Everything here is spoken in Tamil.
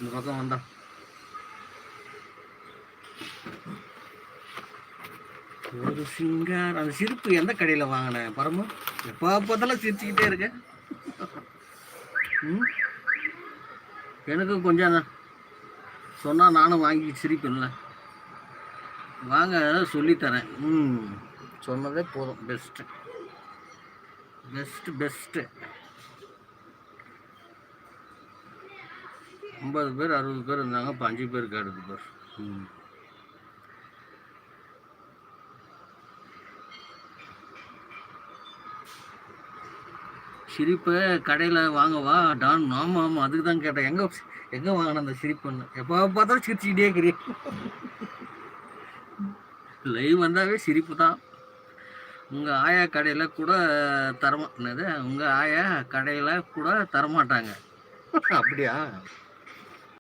இந்த பக்கம் வந்தா ஒரு சிங்கார். அந்த சிரிப்பு எந்த கடையில் வாங்கினேன் பரமு? எப்போ பார்த்தாலும் சிரிச்சுக்கிட்டே இருக்கேன். எனக்கும் கொஞ்சம் சொன்னால் நானும் வாங்கி சிரிப்பேன்ல. வாங்க சொல்லித்தரேன். சொன்னதே போதும். Best best best. 50 பேர் 60 பேர் இருந்தாங்க. இப்போ 5 பேருக்கு அடுத்து பேர். சிரிப்பை கடையில் வாங்கவா டான்? ஆமாம் ஆமாம், அதுக்கு தான் கேட்டேன். எங்கே வாங்கின அந்த சிரிப்புன்னு. எப்போ பார்த்தாலும் சிரிச்சுக்கிட்டே இருக்கிறேன். லைவ் வந்தாவே சிரிப்பு தான். உங்கள் ஆயா கடையில் கூட என்னது, உங்கள் ஆயா கடையில் கூட தரமாட்டாங்க. அப்படியா?